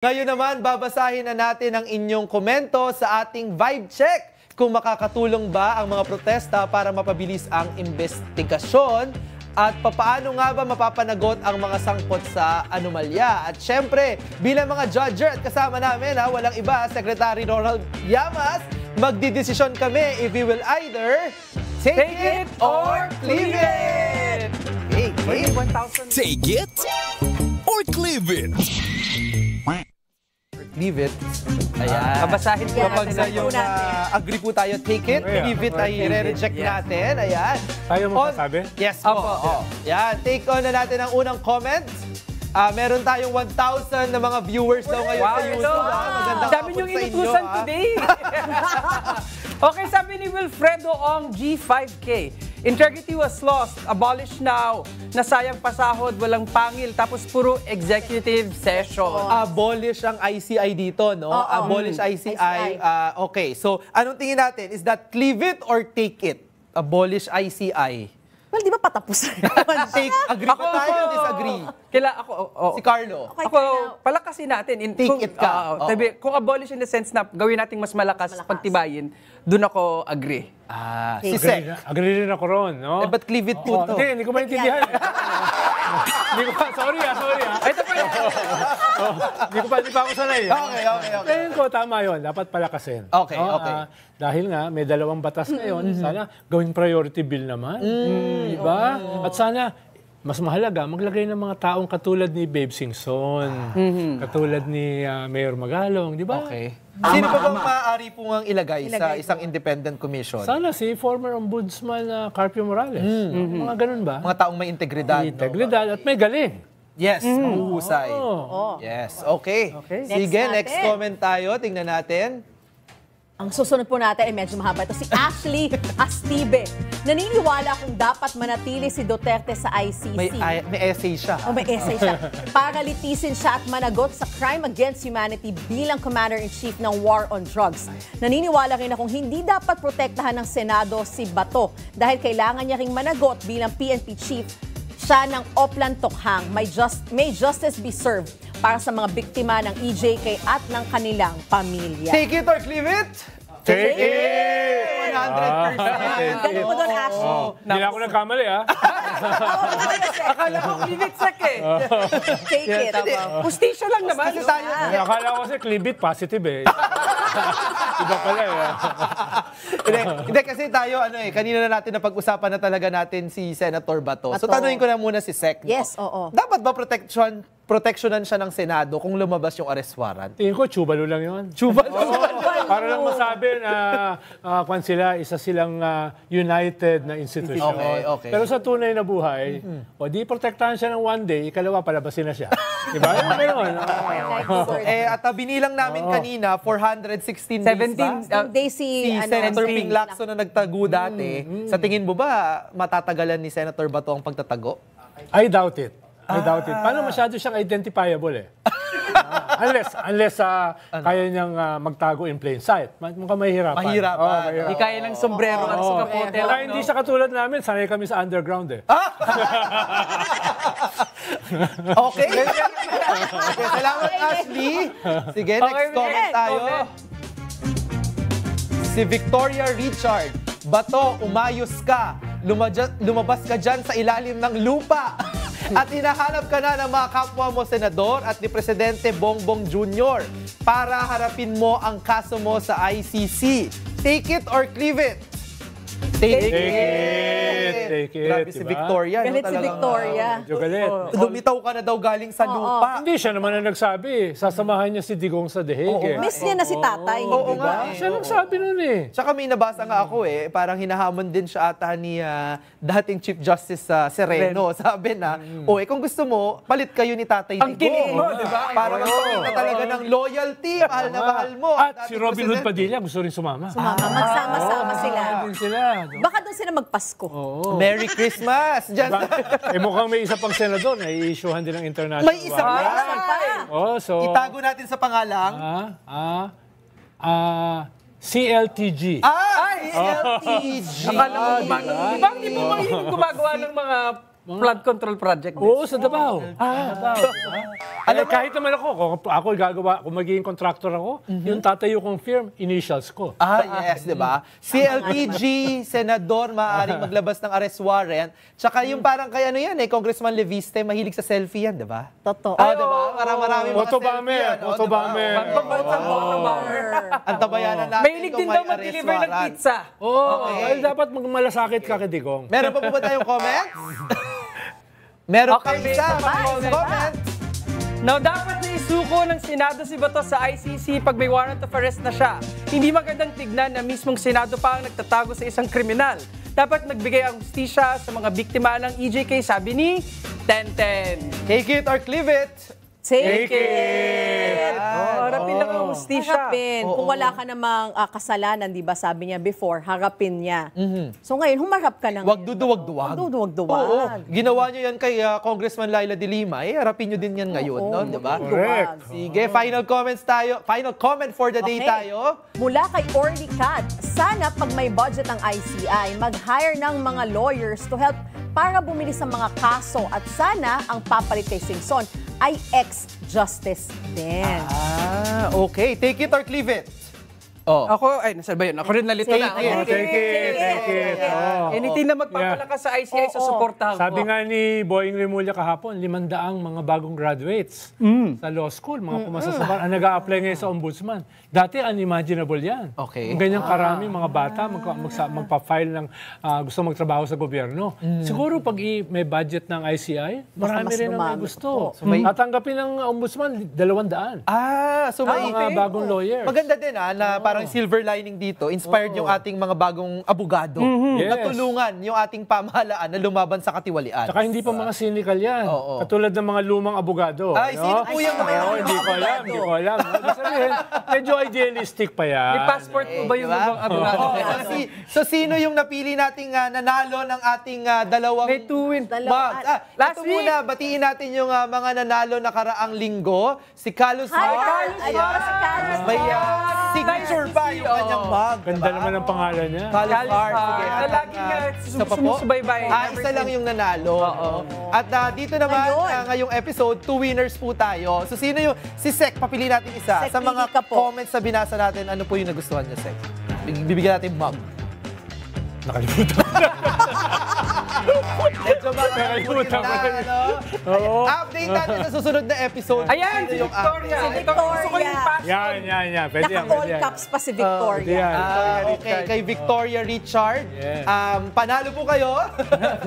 Ngayon naman, babasahin na natin ang inyong komento sa ating Vibe Check. Kung makakatulong ba ang mga protesta para mapabilis ang investigasyon at papaano nga ba mapapanagot ang mga sangkot sa anomalya. At syempre, bilang mga judger at kasama namin, walang iba, Secretary Ronald Llamas, magdidesisyon kami if we will either take it or leave it. Take it or leave it. Leave it. Ayan. Babasahin po Kapag sa yung agree po tayo, take it, leave it ay re-reject natin. Ayan. Tayo mo sasabi? Yes po. Yan. Take on na natin ang unang comment. Meron tayong 1,000 na mga viewers daw ngayon sa YouTube. Magandang Dami hapon niyong sa inyo. inutusan today. Okay, sabi ni Wilfredo Ong G5K. Integrity was lost, abolished now, nasayang pasahod, walang pangil, tapos puro executive session. Abolish ang ICI dito, no? Abolish ICI. Okay, so anong tingin natin? Is that leave it or take it? Abolish ICI. Well, di ba patapos? Agree ba tayo o disagree? Si Carlo. Okay, Ako, palakasin natin. Take it ka. Sabi, kung abolish in the sense na gawin nating mas malakas, pagtibayin, doon ako agree. Si Sec. Agree rin ako ron, no? But cleave it po to. Hindi ko maintindihan. Hindi ko pa, sorry. Ito pa yun. Hindi pa ako sanay. Okay. Tingin ko, tama yun. Dapat palakasin. Okay. Dahil nga, may dalawang batas ngayon. Sana gawing priority bill naman. Diba? At sana, mas mahalaga, maglagay ng mga taong katulad ni Babe Singson, katulad ni Mayor Magalong, di ba? Okay. Sino pa bang maaari po ngang ilagay sa isang independent commission? Sana si former ombudsman Carpio Morales. Mga ganun ba? Mga taong may integridad. May integridad at may galing. Yes, mahuhusay. Yes, okay. Sige, next comment tayo. Tingnan natin. Ang susunod po natin ay medyo mahaba. Ito si Ashley Astibe. Naniniwala kung dapat manatili si Duterte sa ICC. May essay siya. May essay siya. Para litisin siya at managot sa crime against humanity bilang Commander-in-Chief ng War on Drugs. Naniniwala rin akong hindi dapat protektahan ng Senado si Bato dahil kailangan niya ring managot bilang PNP Chief siya ng Oplan Tokhang. May justice be served para sa mga biktima ng EJK at ng kanilang pamilya. Take it or leave it? Take it! 100%. Galing mo doon, Ashley. Hindi na ako nagkamali, ha? Akala ko leave it sec eh. Take it. Pustisya lang naman. Kasi tayo, Akala ko kasi clip it, positive eh. Iba pala eh. hindi kasi tayo, kanina na natin napag-usapan na talaga natin si Senator Bato. So tanungin ko na muna si Sec. Yes, oo. Dapat ba proteksyonan siya ng Senado kung lumabas yung arrest warrant? Tingin ko, chubalo lang yun. Para lang masabi na kung sila, isa silang united na institution. Okay. Pero sa tunay na buhay, o di protektahan siya ng one day, ikalawa palabasin na siya. Diba? At binilang namin kanina, 416 days ba? Day si Senator Ping Lacson na nagtago dati. Sa tingin mo ba, matatagalan ni Senator Bato ang pagtatago? I doubt it. Paano masyado siyang identifiable eh? Unless kaya niyang magtago in plain sight. Mukhang mahihirapan. Mahirapan. Hindi kaya ng sombrero at sa kapote. Kaya hindi siya katulad namin, sanay kami sa underground eh. Okay. Salamat, Ashley. Sige, next comment tayo. Si Victoria Richard. Bato, umayos ka. Lumabas ka dyan sa ilalim ng lupa. At hinahanap ka na ng mga kapwa mo senador at ni Presidente Bongbong Jr. para harapin mo ang kaso mo sa ICC. Take it or leave it? Take it. Grabe si Victoria. Galit si Victoria. Medyo galit. Lumitaw ka na daw galing sa lupa. Hindi siya naman ang nagsabi. Sasamahan niya si Digong sa dehege. Miss niya na si tatay. Oo nga. Siya nagsabi nun eh. Tsaka may nabasa nga ako parang hinahamon din siya ata ni dating Chief Justice Sereno. Sabi na, kung gusto mo, palit kayo ni Tatay Digong. Ang kilig mo, di ba? Para magpakita talaga ng loyalty, mahal na mahal mo. At si Robin Hood Padilla gusto rin sumama. Magsama-sama sila. Din sila. Baka doon sila magpasko. Merry Christmas! Mukhang may isa pang senador na i-issuehan din ng international. May isa pa! So, itago natin sa pangalang. CLTG. CLTG! Akala mo, di ba hindi mo gumagawa ng mga Flood control project. Oo, sa Davao. Davao. Kahit naman ako, kung ako gagawa, kung magiging contractor ako, yung tatayo kong firm, initials ko. Yes, di ba? Si LPG, senador, maaaring maglabas ng arrest warrant. Tsaka yung parang kay ano yan Congressman Leviste, mahilig sa selfie yan, di ba? Totoo. Di ba? Marami mga Photobomber, selfie yan. photobomber. Antabayanan natin Mahilig kung din may daw arrest mag-deliver ng warrant. pizza. Ay, dapat magmalasakit ka kay Digong. Meron pa po ba tayong comments? Meron Okay, pa isa. bye. Comment. Now, dapat na isuko ng Senado si Bato sa ICC pag may warrant of arrest na siya. Hindi magandang tignan na mismong Senado pa ang nagtatago sa isang kriminal. Dapat nagbigay ang hustisya sa mga biktima ng EJK, sabi ni Tenten. Take it or cleave it. Take it! Harapin lang ang hustisya. Harapin. Kung wala ka namang kasalanan, di ba sabi niya before, harapin niya. So ngayon, humarap ka na. Wag duduwag-duwag. Duwag-duwag. Oo. Ginawa niyo yan kay Congressman Laila de Lima. Harapin niyo din yan ngayon, no? Di ba? Correct. Sige, final comments tayo. Final comment for the day Okay. tayo. Mula kay Orly Cat, sana pag may budget ang ICI, mag-hire ng mga lawyers to help para bumili sa mga kaso at sana ang papalit kay Singson ay ex-justice din. Okay. Take it or cleave it. Oh. Ako, ay, nasa ba yun? Ako rin nalito na. Take it. Anything na magpapalakas sa ICI, susuportahan ko. Sabi nga ni Boying Remulla kahapon, 500 mga bagong graduates sa law school, mga pumasa sa bar, ang nag-a-apply ngayon sa ombudsman. Dati unimaginable yan. Okay. Ang ganyang karami mga bata magpa-file ng gusto magtrabaho sa gobyerno. Siguro pag may budget ng ICI, marami mas rin ang may dumami. gusto. may- Tatanggapin ng ombudsman 200. So may Mga bagong lawyers. maganda din na parang silver lining dito, inspired yung ating mga bagong abogado na Yes. tulungan yung ating pamahalaan na lumaban sa katiwalian. Tsaka hindi pa mga cynical yan. Oo. Katulad ng mga lumang abogado. Ay, sino po yung mga Oo, hindi ko alam. Ibig sabihin, medyo idealistic pa yan. May passport po ba yung Diba? ibang abogado? So sino yung napili nating nanalo ng ating dalawang May two-win. mugs? Last Ito muna, batiin natin yung mga nanalo na karaang linggo. Si Carlos Hi, Mark. Carlos! Ayun, si Carlos! May signature pa yung kanyang mug. Ganda naman ang pangalan niya. Carlos Carlos Mark. Mark. Sige, Na laging isa pa po? sumusubaybay. Isa lang yung nanalo. At dito naman, Ayun. ngayong episode, 2 winners po tayo. So sino yung, si Sek, papili natin isa. Sek, Sa mga pili ka po. comments na binasa natin, ano po yung nagustuhan niya, Sek? Bibigyan natin mug. Nakalimutan. Medyo Nakalimutan ko rin. Oo. Update natin sa susunod na episode. Ayan, si Sino yung Victoria. Si Ito, gusto ko yung Victoria. passport. Yan. Pwede yan. Naka-all pwede yan. caps pa si Pwede Victoria. yan. Okay, kay Victoria Richard. Yes. Panalo po kayo.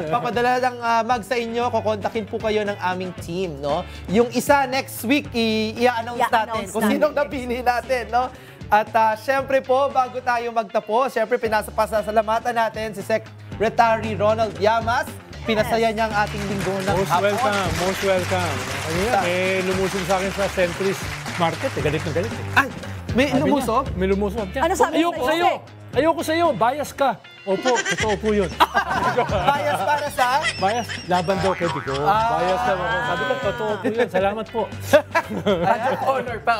Papadala ng mug sa inyo. Kukontakin po kayo ng aming team, no? Yung isa next week, i-announce natin I-announce kung sinong napili natin, no? At syempre po, bago tayo magtapos, syempre pinasasalamatan natin si Secretary Ronald Llamas. Pinasaya niya ang ating linggo ng Most welcome. Kanina, may lumusog sa akin sa Centris Market. Galit na galit. Ay, may Sabi niya, lumusog? May lumusog. Niya. Ano sabi Ayoko sa'yo, sa'yo. Sek? Ayoko sa'yo. Bias ka. Opo, totoo po yun. Bias para sa... Bias, laban daw kay Bigo. Bias daw ako. Sabi ko, totoo po yun. Salamat po. Honor pa.